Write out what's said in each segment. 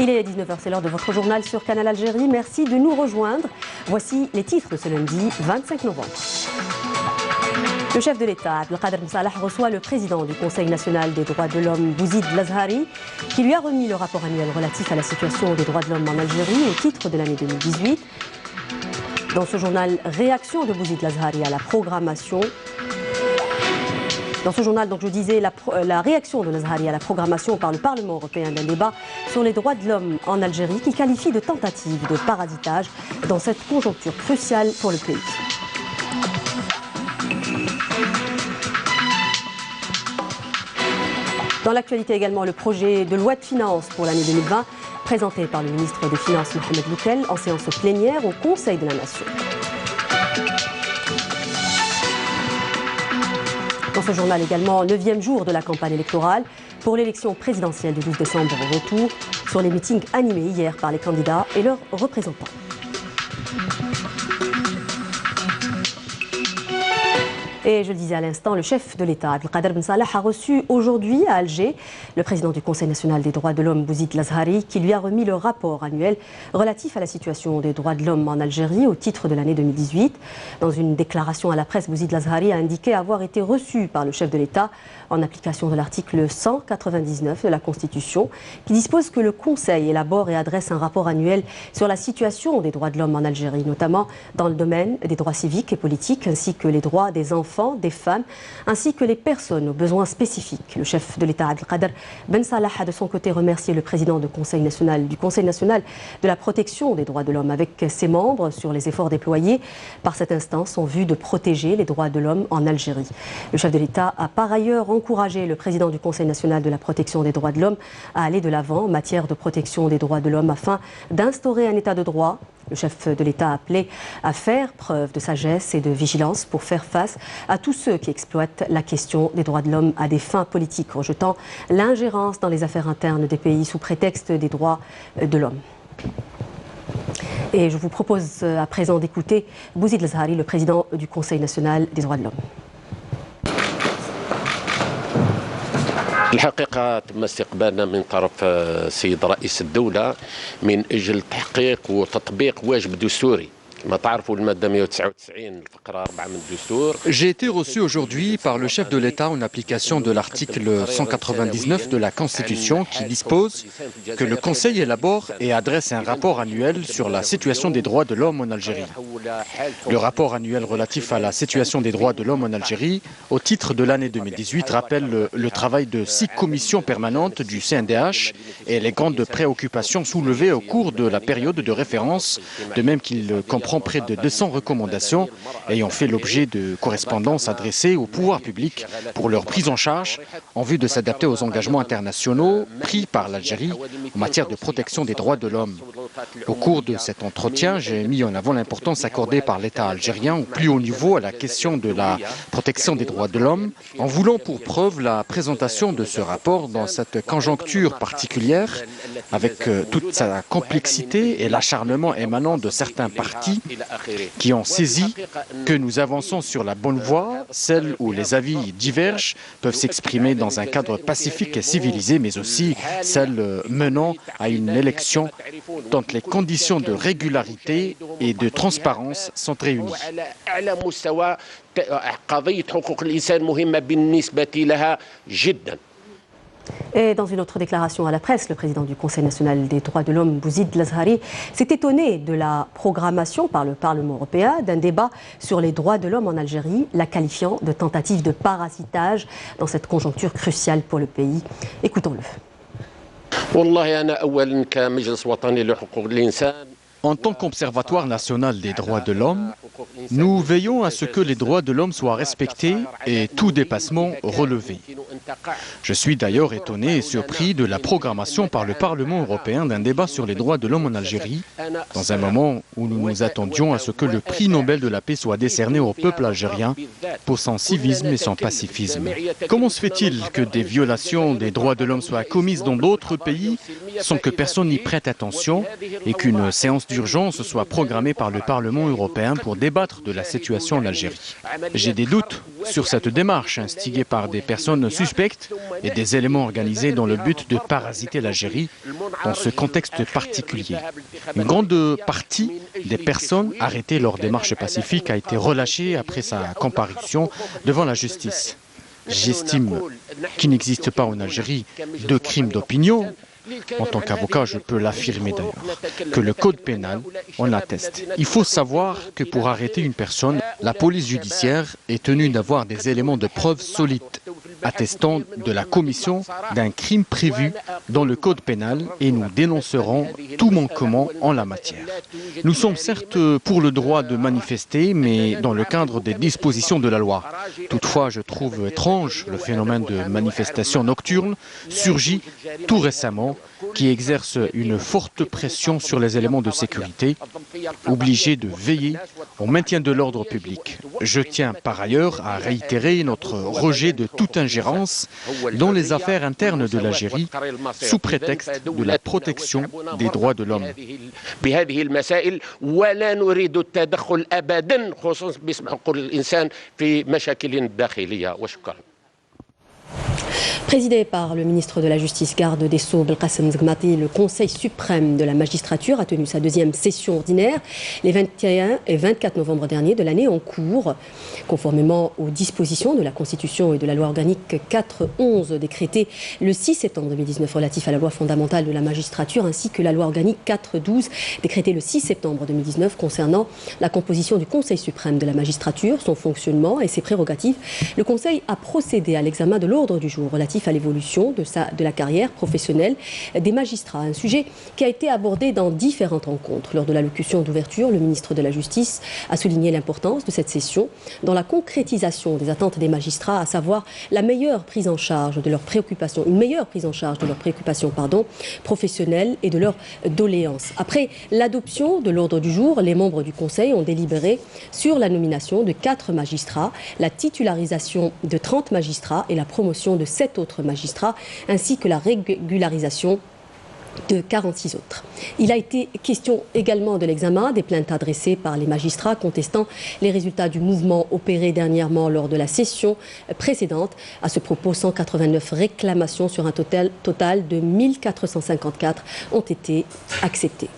Il est 19h, c'est l'heure de votre journal sur Canal Algérie. Merci de nous rejoindre. Voici les titres de ce lundi 25 novembre. Le chef de l'État, Abdelkader Ben Salah, reçoit le président du Conseil national des droits de l'homme, Bouzid Lazhari, qui lui a remis le rapport annuel relatif à la situation des droits de l'homme en Algérie au titre de l'année 2018. Dans ce journal, réaction de Bouzid Lazhari à la programmation. Dans ce journal, donc, je disais la réaction de Lazhari à la programmation par le Parlement européen d'un débat sur les droits de l'homme en Algérie qui qualifie de tentative de parasitage dans cette conjoncture cruciale pour le pays. Dans l'actualité également, le projet de loi de finances pour l'année 2020 présenté par le ministre des Finances Mohamed Loukel en séance plénière au Conseil de la Nation. Dans ce journal également, 9e jour de la campagne électorale pour l'élection présidentielle du 12 décembre au retour sur les meetings animés hier par les candidats et leurs représentants. Et je le disais à l'instant, le chef de l'État, Abdelkader Ben Salah, a reçu aujourd'hui à Alger le président du Conseil national des droits de l'homme, Bouzid Lazhari, qui lui a remis le rapport annuel relatif à la situation des droits de l'homme en Algérie au titre de l'année 2018. Dans une déclaration à la presse, Bouzid Lazhari a indiqué avoir été reçu par le chef de l'État en application de l'article 199 de la Constitution, qui dispose que le Conseil élabore et adresse un rapport annuel sur la situation des droits de l'homme en Algérie, notamment dans le domaine des droits civiques et politiques, ainsi que les droits des enfants, des femmes, ainsi que les personnes aux besoins spécifiques. Le chef de l'État, Abdelkader Ben Salah, a de son côté remercié le président du Conseil national de la protection des droits de l'homme avec ses membres sur les efforts déployés par cette instance en vue de protéger les droits de l'homme en Algérie. Le chef de l'État a par ailleurs encouragé le président du Conseil national de la protection des droits de l'homme à aller de l'avant en matière de protection des droits de l'homme afin d'instaurer un état de droit. Le chef de l'État a appelé à faire preuve de sagesse et de vigilance pour faire face à tous ceux qui exploitent la question des droits de l'homme à des fins politiques, rejetant l'ingérence dans les affaires internes des pays sous prétexte des droits de l'homme. Et je vous propose à présent d'écouter Bouzid Lazhari, le président du Conseil national des droits de l'homme. الحقيقة تم استقبالنا من طرف السيد رئيس الدولة من أجل تحقيق وتطبيق واجب دستوري. J'ai été reçu aujourd'hui par le chef de l'État en application de l'article 199 de la Constitution qui dispose que le Conseil élabore et adresse un rapport annuel sur la situation des droits de l'homme en Algérie. Le rapport annuel relatif à la situation des droits de l'homme en Algérie au titre de l'année 2018 rappelle le travail de 6 commissions permanentes du CNDH et les grandes préoccupations soulevées au cours de la période de référence, de même qu'il comprend près de 200 recommandations ayant fait l'objet de correspondances adressées au pouvoir public pour leur prise en charge en vue de s'adapter aux engagements internationaux pris par l'Algérie en matière de protection des droits de l'homme. Au cours de cet entretien, j'ai mis en avant l'importance accordée par l'État algérien au plus haut niveau à la question de la protection des droits de l'homme, en voulant pour preuve la présentation de ce rapport dans cette conjoncture particulière, avec toute sa complexité et l'acharnement émanant de certains partis qui ont saisi que nous avançons sur la bonne voie, celle où les avis divergent peuvent s'exprimer dans un cadre pacifique et civilisé, mais aussi celle menant à une élection dont les conditions de régularité et de transparence sont réunies. Et dans une autre déclaration à la presse, le président du Conseil national des droits de l'homme, Bouzid Lazhari, s'est étonné de la programmation par le Parlement européen d'un débat sur les droits de l'homme en Algérie, la qualifiant de tentative de parasitage dans cette conjoncture cruciale pour le pays. Écoutons-le. En tant qu'Observatoire national des droits de l'homme, nous veillons à ce que les droits de l'homme soient respectés et tout dépassement relevé. Je suis d'ailleurs étonné et surpris de la programmation par le Parlement européen d'un débat sur les droits de l'homme en Algérie, dans un moment où nous nous attendions à ce que le prix Nobel de la paix soit décerné au peuple algérien pour son civisme et son pacifisme. Comment se fait-il que des violations des droits de l'homme soient commises dans d'autres pays sans que personne n'y prête attention et qu'une séance d'urgence soit programmée par le Parlement européen pour débattre de la situation en Algérie? J'ai des doutes sur cette démarche instigée par des personnes suspectes suspectes et des éléments organisés dans le but de parasiter l'Algérie dans ce contexte particulier. Une grande partie des personnes arrêtées lors des marches pacifiques a été relâchée après sa comparution devant la justice. J'estime qu'il n'existe pas en Algérie de crimes d'opinion. En tant qu'avocat, je peux l'affirmer d'ailleurs, que le code pénal en atteste. Il faut savoir que pour arrêter une personne, la police judiciaire est tenue d'avoir des éléments de preuve solides, attestant de la commission d'un crime prévu dans le code pénal et nous dénoncerons tout manquement en la matière. Nous sommes certes pour le droit de manifester, mais dans le cadre des dispositions de la loi. Toutefois, je trouve étrange le phénomène de manifestation nocturne surgi tout récemment qui exerce une forte pression sur les éléments de sécurité, obligés de veiller au maintien de l'ordre public. Je tiens par ailleurs à réitérer notre rejet de toute ingérence dans les affaires internes de l'Algérie sous prétexte de la protection des droits de l'homme. Présidé par le ministre de la Justice, garde des Sceaux, Belkacem Zghmati, le Conseil suprême de la magistrature a tenu sa deuxième session ordinaire les 21 et 24 novembre dernier de l'année en cours. Conformément aux dispositions de la Constitution et de la loi organique 4.11 décrétée le 6 septembre 2019 relatif à la loi fondamentale de la magistrature ainsi que la loi organique 4.12 décrétée le 6 septembre 2019 concernant la composition du Conseil suprême de la magistrature, son fonctionnement et ses prérogatives, le Conseil a procédé à l'examen de l'ordre du jour relatif à l'évolution de la carrière professionnelle des magistrats. Un sujet qui a été abordé dans différentes rencontres. Lors de l'allocution d'ouverture, le ministre de la Justice a souligné l'importance de cette session dans la concrétisation des attentes des magistrats, à savoir la meilleure prise en charge de leurs préoccupations, professionnelles et de leurs doléances. Après l'adoption de l'ordre du jour, les membres du Conseil ont délibéré sur la nomination de 4 magistrats, la titularisation de 30 magistrats et la promotion de 7 autres magistrats, ainsi que la régularisation de 46 autres. Il a été question également de l'examen des plaintes adressées par les magistrats contestant les résultats du mouvement opéré dernièrement lors de la session précédente. À ce propos, 189 réclamations sur un total de 1454 ont été acceptées.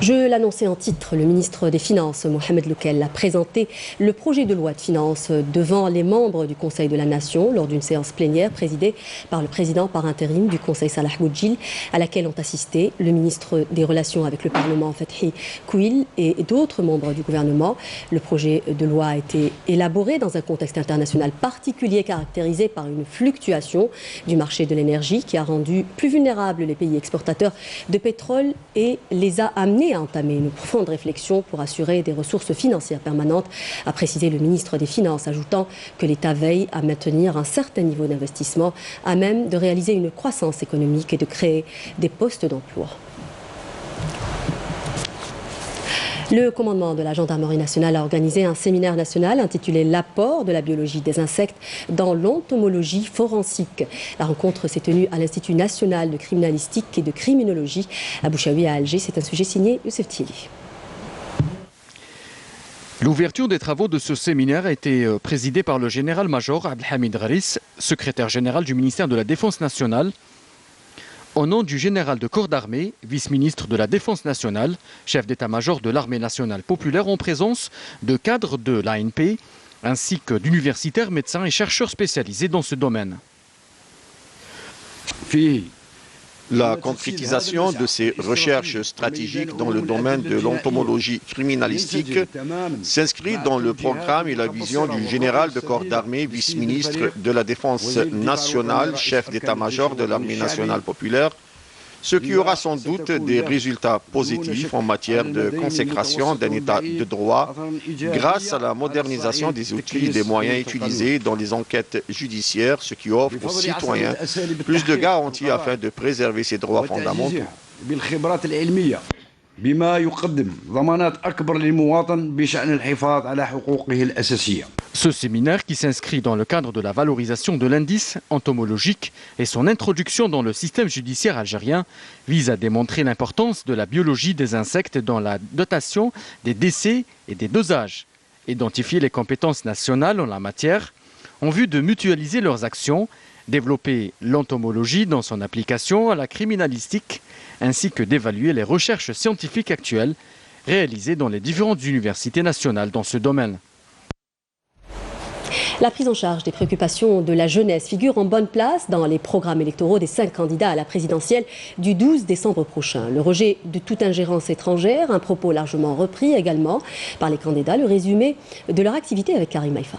Je l'annonçais en titre, le ministre des Finances, Mohamed Loukel, a présenté le projet de loi de finances devant les membres du Conseil de la Nation lors d'une séance plénière présidée par le président par intérim du Conseil Salah Boudjil, à laquelle ont assisté le ministre des Relations avec le Parlement, Fethi Kouil, et d'autres membres du gouvernement. Le projet de loi a été élaboré dans un contexte international particulier caractérisé par une fluctuation du marché de l'énergie qui a rendu plus vulnérables les pays exportateurs de pétrole et les a amenés à entamer une profonde réflexion pour assurer des ressources financières permanentes, a précisé le ministre des Finances, ajoutant que l'État veille à maintenir un certain niveau d'investissement à même de réaliser une croissance économique et de créer des postes d'emploi. Le commandement de la gendarmerie nationale a organisé un séminaire national intitulé « L'apport de la biologie des insectes dans l'entomologie forensique ». La rencontre s'est tenue à l'Institut national de criminalistique et de criminologie à Bouchaoui à Alger. C'est un sujet signé Youssef Tili. L'ouverture des travaux de ce séminaire a été présidée par le général-major Abdelhamid Gharis, secrétaire général du ministère de la Défense nationale, au nom du général de corps d'armée, vice-ministre de la Défense nationale, chef d'état-major de l'armée nationale populaire, en présence de cadres de l'ANP, ainsi que d'universitaires, médecins et chercheurs spécialisés dans ce domaine. La concrétisation de ces recherches stratégiques dans le domaine de l'entomologie criminalistique s'inscrit dans le programme et la vision du général de corps d'armée, vice-ministre de la Défense nationale, chef d'état-major de l'armée nationale populaire, ce qui aura sans doute des résultats positifs en matière de consécration d'un état de droit grâce à la modernisation des outils et des moyens utilisés dans les enquêtes judiciaires, ce qui offre aux citoyens plus de garanties afin de préserver ses droits fondamentaux. Ce séminaire, qui s'inscrit dans le cadre de la valorisation de l'indice entomologique et son introduction dans le système judiciaire algérien, vise à démontrer l'importance de la biologie des insectes dans la dotation des décès et des dosages, identifier les compétences nationales en la matière, en vue de mutualiser leurs actions, développer l'entomologie dans son application à la criminalistique, ainsi que d'évaluer les recherches scientifiques actuelles réalisées dans les différentes universités nationales dans ce domaine. La prise en charge des préoccupations de la jeunesse figure en bonne place dans les programmes électoraux des 5 candidats à la présidentielle du 12 décembre prochain. Le rejet de toute ingérence étrangère, un propos largement repris également par les candidats. Le résumé de leur activité avec Karim Maïfa.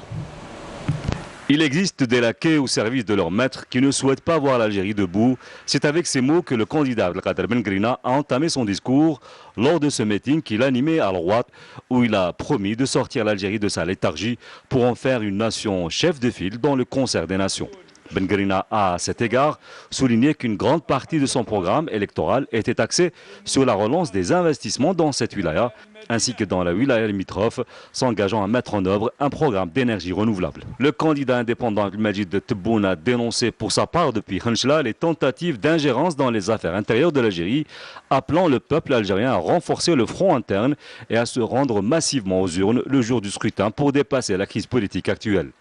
Il existe des laquais au service de leur maître qui ne souhaitent pas voir l'Algérie debout. C'est avec ces mots que le candidat Abdelkader Bengrina a entamé son discours lors de ce meeting qu'il animait à Rouat, où il a promis de sortir l'Algérie de sa léthargie pour en faire une nation chef de file dans le concert des nations. Bengrina a, à cet égard, souligné qu'une grande partie de son programme électoral était axée sur la relance des investissements dans cette wilaya, ainsi que dans la wilaya limitrophe, s'engageant à mettre en œuvre un programme d'énergie renouvelable. Le candidat indépendant Abdelmajid Tebboune a dénoncé pour sa part depuis Khenchela les tentatives d'ingérence dans les affaires intérieures de l'Algérie, appelant le peuple algérien à renforcer le front interne et à se rendre massivement aux urnes le jour du scrutin pour dépasser la crise politique actuelle.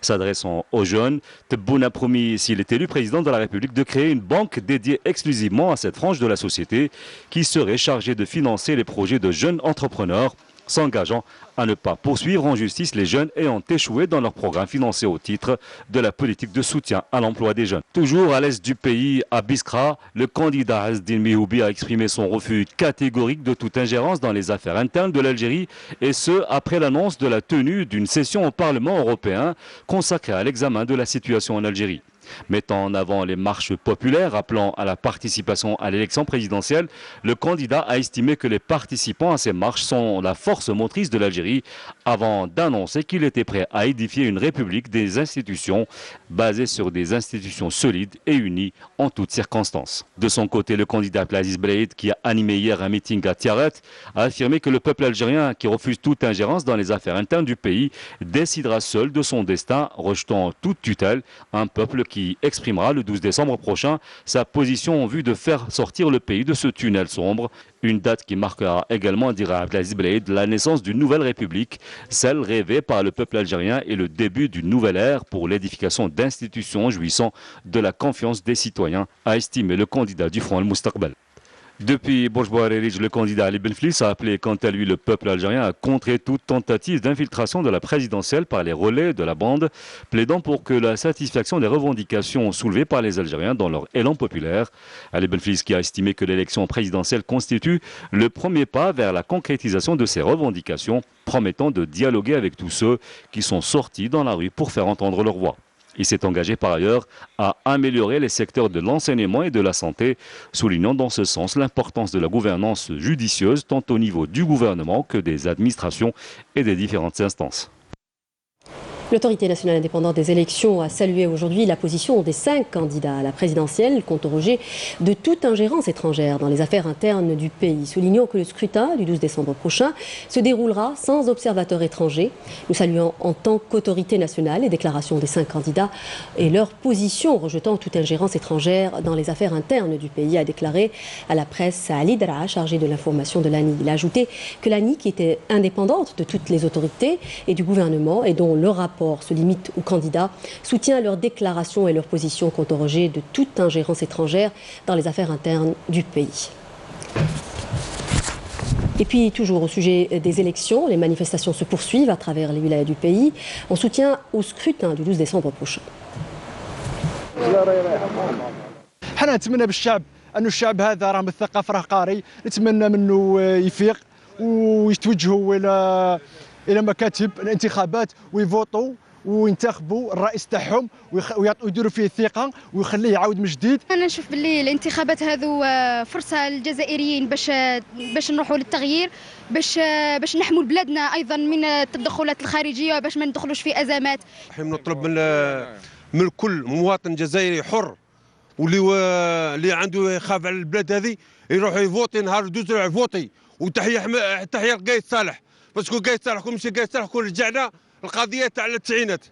S'adressant aux jeunes, Tebboune a promis, s'il est élu président de la République, de créer une banque dédiée exclusivement à cette frange de la société qui serait chargée de financer les projets de jeunes entrepreneurs, s'engageant à ne pas poursuivre en justice les jeunes ayant échoué dans leur programme financé au titre de la politique de soutien à l'emploi des jeunes. Toujours à l'est du pays, à Biskra, le candidat Azdine Mihoubi a exprimé son refus catégorique de toute ingérence dans les affaires internes de l'Algérie, et ce, après l'annonce de la tenue d'une session au Parlement européen consacrée à l'examen de la situation en Algérie. Mettant en avant les marches populaires appelant à la participation à l'élection présidentielle, le candidat a estimé que les participants à ces marches sont la force motrice de l'Algérie avant d'annoncer qu'il était prêt à édifier une république des institutions basée sur des institutions solides et unies en toutes circonstances. De son côté, le candidat Abdelaziz Breid, qui a animé hier un meeting à Tiaret, a affirmé que le peuple algérien, qui refuse toute ingérence dans les affaires internes du pays, décidera seul de son destin, rejetant toute tutelle, un peuple qui exprimera le 12 décembre prochain sa position en vue de faire sortir le pays de ce tunnel sombre. Une date qui marquera également, dira Abdelaziz Breid, la naissance d'une nouvelle république, celle rêvée par le peuple algérien, et le début d'une nouvelle ère pour l'édification d'institutions jouissant de la confiance des citoyens, a estimé le candidat du Front Al-Moustaqbal. Depuis Borj Bouarerij, le candidat Ali Benflis a appelé quant à lui le peuple algérien à contrer toute tentative d'infiltration de la présidentielle par les relais de la bande, plaidant pour que la satisfaction des revendications soulevées par les Algériens dans leur élan populaire. Ali Benflis qui a estimé que l'élection présidentielle constitue le premier pas vers la concrétisation de ces revendications, promettant de dialoguer avec tous ceux qui sont sortis dans la rue pour faire entendre leur voix. Il s'est engagé par ailleurs à améliorer les secteurs de l'enseignement et de la santé, soulignant dans ce sens l'importance de la gouvernance judicieuse tant au niveau du gouvernement que des administrations et des différentes instances. L'autorité nationale indépendante des élections a salué aujourd'hui la position des 5 candidats à la présidentielle contre rejet de toute ingérence étrangère dans les affaires internes du pays, soulignant que le scrutin du 12 décembre prochain se déroulera sans observateurs étrangers. Nous saluons en tant qu'autorité nationale les déclarations des 5 candidats et leur position rejetant toute ingérence étrangère dans les affaires internes du pays, a déclaré à la presse Ali Dra, chargé de l'information de l'ANI. Il a ajouté que l'ANI, qui était indépendante de toutes les autorités et du gouvernement et dont le rapport se limite aux candidats, soutient leurs déclarations et leurs positions quant au rejet de toute ingérence étrangère dans les affaires internes du pays. Et puis, toujours au sujet des élections, les manifestations se poursuivent à travers les wilayas du pays en soutien au scrutin du 12 décembre prochain. حنا نتمنى بالشعب انه الشعب هذا راه مثقف راه قاري، نتمنى منه يفيق ويتوجهوا الى مكاتب الانتخابات ويفوتوا وينتخبوا الرئيس تاعهم ويديروا فيه الثقه ويخليه يعاود من جديد. انا نشوف باللي الانتخابات هذو فرصه للجزائريين باش نروحوا للتغيير، باش نحموا بلادنا ايضا من التدخلات الخارجيه، باش ما ندخلوش في ازمات. نحن نطلب من كل مواطن جزائري حر واللي عنده يخاف على البلاد هذه يروح يفوتي نهار 12 يروح يفوتي. وتحيه لقايد صالح، باسكو قايد صالح كون مشي قايد صالح كون رجعنا القضيه تاع التسعينات،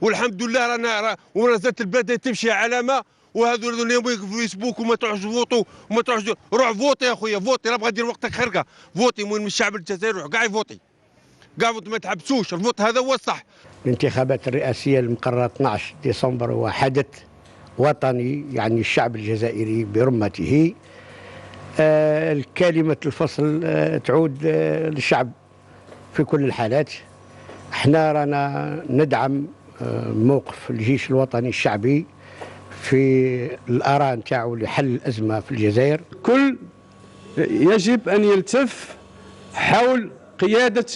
والحمد لله رانا وما زالت البلاد تمشي علامه. وهذو اليوم في فيسبوك وما تروحش تفوتوا وما تروحش، روح فوتي يا خويا فوتي، راه بغا دير وقتك خرقه فوتي. المهم الشعب الجزائري روح كاع يفوتي، كاع ما تحبسوش، الفوت هذا هو الصح. الانتخابات الرئاسية المقررة 12 ديسمبر هو حدث وطني يعني الشعب الجزائري برمته. كلمة الفصل تعود للشعب في كل الحالات. احنا رانا ندعم موقف الجيش الوطني الشعبي في الآراء نتاعو لحل الأزمة في الجزائر. كل يجب أن يلتف حول قيادة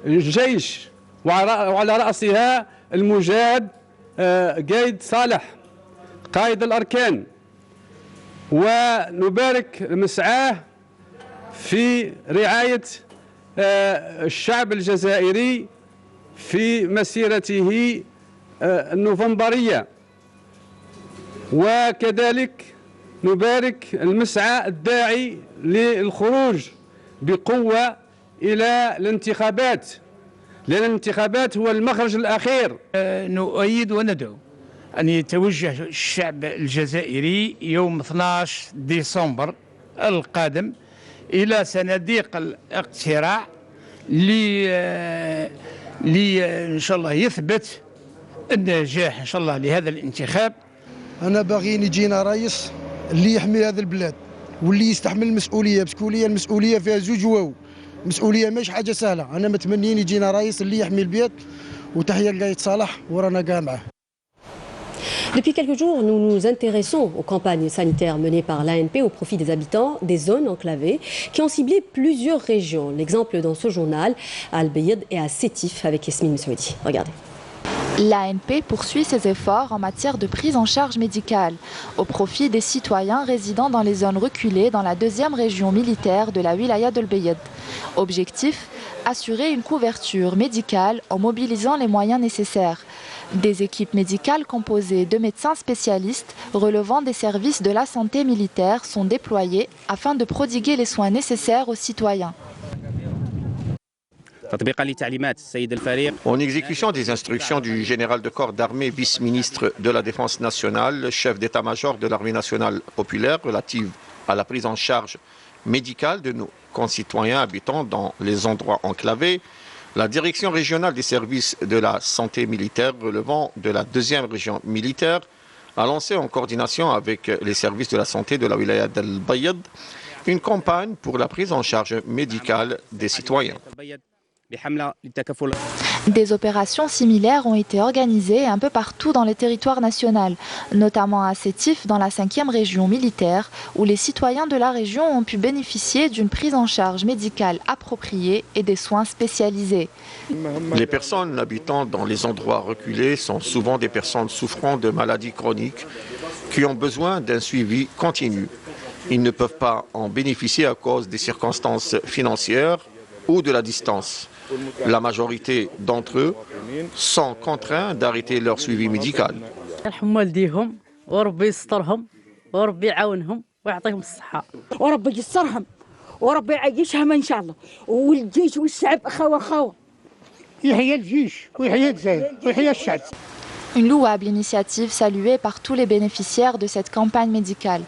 الجيش وعلى رأسها المجاهد قايد صالح قائد الأركان، ونبارك مسعاه في رعاية الشعب الجزائري في مسيرته النوفمبرية، وكذلك نبارك المسعى الداعي للخروج بقوة إلى الانتخابات، لأن الانتخابات هو المخرج الأخير. نؤيد وندعو أن يتوجه الشعب الجزائري يوم 12 ديسمبر القادم إلى صناديق الاقتراع إن شاء الله يثبت النجاح إن شاء الله لهذا الانتخاب. أنا باغيين يجينا رئيس اللي يحمي هذا البلاد واللي يستحمل المسؤولية، بسكولية المسؤولية فيها زوج واو، مسؤولية مش حاجة سهلة. أنا متمنين يجينا رئيس اللي يحمي البلاد، وتحية لقايد صالح ورانا كاع معاه. Depuis quelques jours, nous nous intéressons aux campagnes sanitaires menées par l'ANP au profit des habitants des zones enclavées qui ont ciblé plusieurs régions. L'exemple dans ce journal, à Al-Bayed et à Sétif avec Yasmine Moussaoudi. Regardez. L'ANP poursuit ses efforts en matière de prise en charge médicale au profit des citoyens résidant dans les zones reculées dans la deuxième région militaire de la wilaya d'Al-Bayed. Objectif, assurer une couverture médicale en mobilisant les moyens nécessaires. Des équipes médicales composées de médecins spécialistes relevant des services de la santé militaire sont déployées afin de prodiguer les soins nécessaires aux citoyens. En exécution des instructions du général de corps d'armée, vice-ministre de la Défense nationale, chef d'état-major de l'armée nationale populaire relative à la prise en charge médicale de nos concitoyens habitant dans les endroits enclavés, la direction régionale des services de la santé militaire relevant de la deuxième région militaire a lancé en coordination avec les services de la santé de la wilaya d'Al-Bayed une campagne pour la prise en charge médicale des citoyens. Des opérations similaires ont été organisées un peu partout dans le territoire national, notamment à Sétif dans la 5e région militaire, où les citoyens de la région ont pu bénéficier d'une prise en charge médicale appropriée et des soins spécialisés. Les personnes habitant dans les endroits reculés sont souvent des personnes souffrant de maladies chroniques qui ont besoin d'un suivi continu. Ils ne peuvent pas en bénéficier à cause des circonstances financières ou de la distance. La majorité d'entre eux sont contraints d'arrêter leur suivi médical. Une louable initiative saluée par tous les bénéficiaires de cette campagne médicale,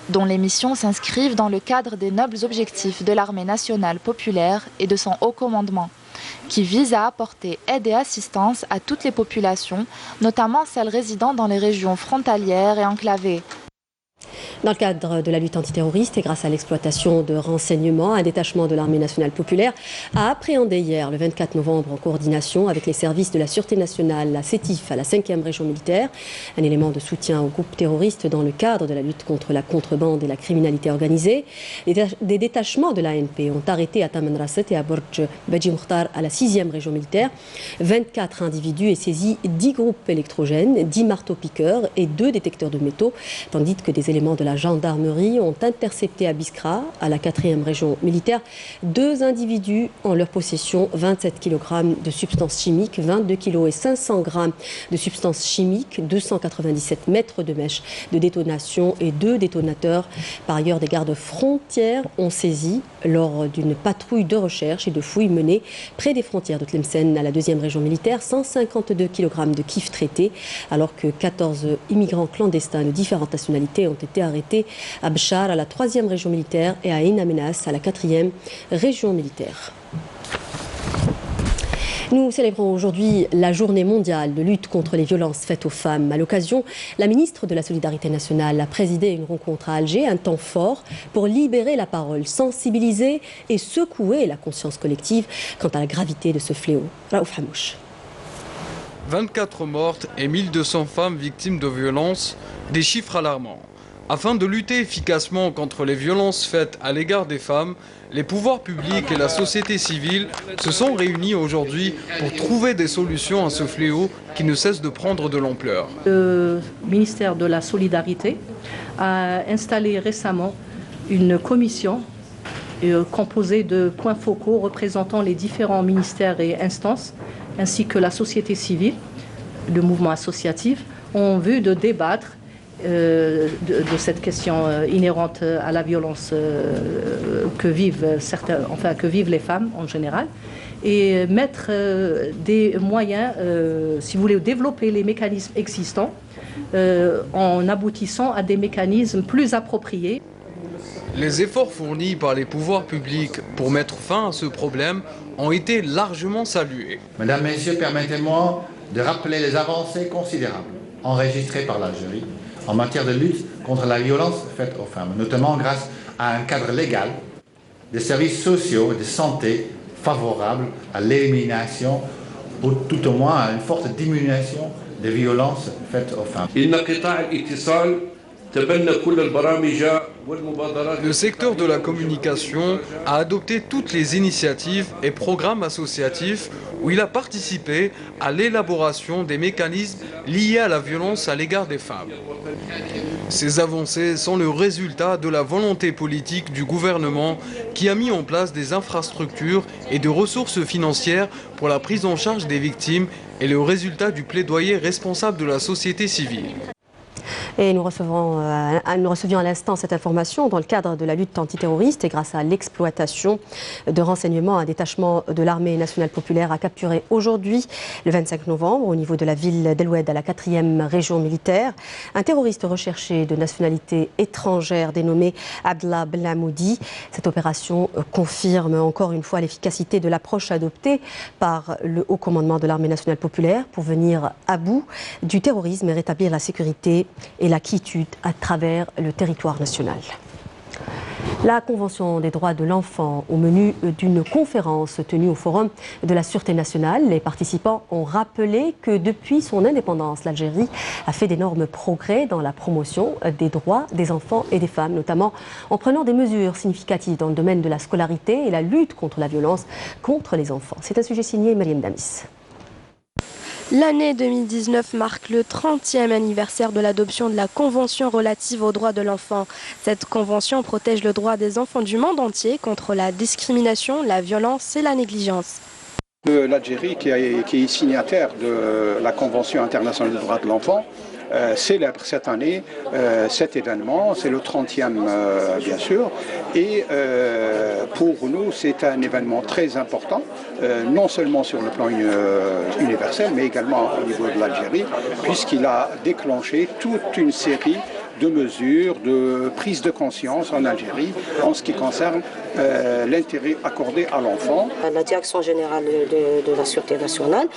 dont les missions s'inscrivent dans le cadre des nobles objectifs de l'armée nationale populaire et de son haut commandement, qui vise à apporter aide et assistance à toutes les populations, notamment celles résidant dans les régions frontalières et enclavées. Dans le cadre de la lutte antiterroriste et grâce à l'exploitation de renseignements, un détachement de l'armée nationale populaire a appréhendé hier, le 24 novembre, en coordination avec les services de la Sûreté nationale à Sétif, à la 5e région militaire, un élément de soutien aux groupes terroristes dans le cadre de la lutte contre la contrebande et la criminalité organisée. Des détachements de l'ANP ont arrêté à Tamanrasset et à Borj Badji Mokhtar à la 6e région militaire 24 individus et saisi 10 groupes électrogènes, 10 marteaux-piqueurs et 2 détecteurs de métaux, tandis que des éléments de la gendarmerie ont intercepté à Biskra, à la 4e région militaire, 2 individus en leur possession 27 kg de substances chimiques, 22 kg et 500 g de substances chimiques, 297 mètres de mèches de détonation et 2 détonateurs. Par ailleurs, des gardes frontières ont saisi lors d'une patrouille de recherche et de fouilles menée près des frontières de Tlemcen à la 2e région militaire 152 kg de kiff traités, alors que 14 immigrants clandestins de différentes nationalités ont été arrêtés à Bchar, à la 3e région militaire, et à In Amenas, à la 4e région militaire. Nous célébrons aujourd'hui la journée mondiale de lutte contre les violences faites aux femmes. À l'occasion, la ministre de la Solidarité nationale a présidé une rencontre à Alger, un temps fort pour libérer la parole, sensibiliser et secouer la conscience collective quant à la gravité de ce fléau. Raouf Hamouche. 24 mortes et 1200 femmes victimes de violences, des chiffres alarmants. Afin de lutter efficacement contre les violences faites à l'égard des femmes, les pouvoirs publics et la société civile se sont réunis aujourd'hui pour trouver des solutions à ce fléau qui ne cesse de prendre de l'ampleur. Le ministère de la Solidarité a installé récemment une commission composée de points focaux représentant les différents ministères et instances, ainsi que la société civile, le mouvement associatif, en vue de débattre de cette question inhérente à la violence que vivent les femmes en général, et mettre des moyens, si vous voulez, développer les mécanismes existants en aboutissant à des mécanismes plus appropriés. Les efforts fournis par les pouvoirs publics pour mettre fin à ce problème ont été largement salués. Mesdames, Messieurs, permettez-moi de rappeler les avancées considérables enregistrées par l'Algérie en matière de lutte contre la violence faite aux femmes, notamment grâce à un cadre légal, des services sociaux et de santé favorables à l'élimination, ou tout au moins à une forte diminution des violences faites aux femmes. Le secteur de la communication a adopté toutes les initiatives et programmes associatifs où il a participé à l'élaboration des mécanismes liés à la violence à l'égard des femmes. Ces avancées sont le résultat de la volonté politique du gouvernement qui a mis en place des infrastructures et de ressources financières pour la prise en charge des victimes et le résultat du plaidoyer responsable de la société civile. Et nous recevions à l'instant cette information dans le cadre de la lutte antiterroriste et grâce à l'exploitation de renseignements. Un détachement de l'armée nationale populaire a capturé aujourd'hui, le 25 novembre, au niveau de la ville d'El Oued, à la 4e région militaire, un terroriste recherché de nationalité étrangère dénommé Abdallah Belamoudi. Cette opération confirme encore une fois l'efficacité de l'approche adoptée par le haut commandement de l'armée nationale populaire pour venir à bout du terrorisme et rétablir la sécurité et la quiétude à travers le territoire national. La Convention des droits de l'enfant au menu d'une conférence tenue au Forum de la Sûreté nationale. Les participants ont rappelé que depuis son indépendance, l'Algérie a fait d'énormes progrès dans la promotion des droits des enfants et des femmes, notamment en prenant des mesures significatives dans le domaine de la scolarité et la lutte contre la violence contre les enfants. C'est un sujet signé Mariam Damis. L'année 2019 marque le 30e anniversaire de l'adoption de la Convention relative aux droits de l'enfant. Cette convention protège le droit des enfants du monde entier contre la discrimination, la violence et la négligence. L'Algérie, qui est signataire de la Convention internationale des droits de l'enfant, célèbre cette année cet événement. C'est le 30e bien sûr, et pour nous c'est un événement très important, non seulement sur le plan universel mais également au niveau de l'Algérie, puisqu'il a déclenché toute une série de mesures, de prise de conscience en Algérie en ce qui concerne l'intérêt accordé à l'enfant. La Direction générale de la Sûreté nationale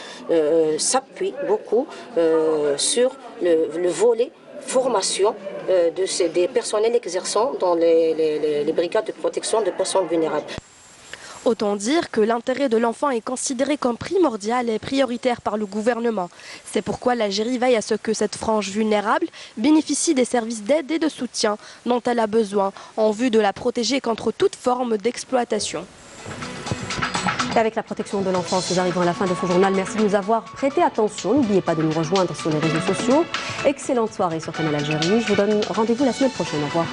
s'appuie beaucoup sur le volet formation des personnels exerçant dans les brigades de protection de personnes vulnérables. Autant dire que l'intérêt de l'enfant est considéré comme primordial et prioritaire par le gouvernement. C'est pourquoi l'Algérie veille à ce que cette frange vulnérable bénéficie des services d'aide et de soutien dont elle a besoin, en vue de la protéger contre toute forme d'exploitation. Et avec la protection de l'enfance, nous arrivons à la fin de ce journal. Merci de nous avoir prêté attention. N'oubliez pas de nous rejoindre sur les réseaux sociaux. Excellente soirée sur Canal Algérie. Je vous donne rendez-vous la semaine prochaine. Au revoir.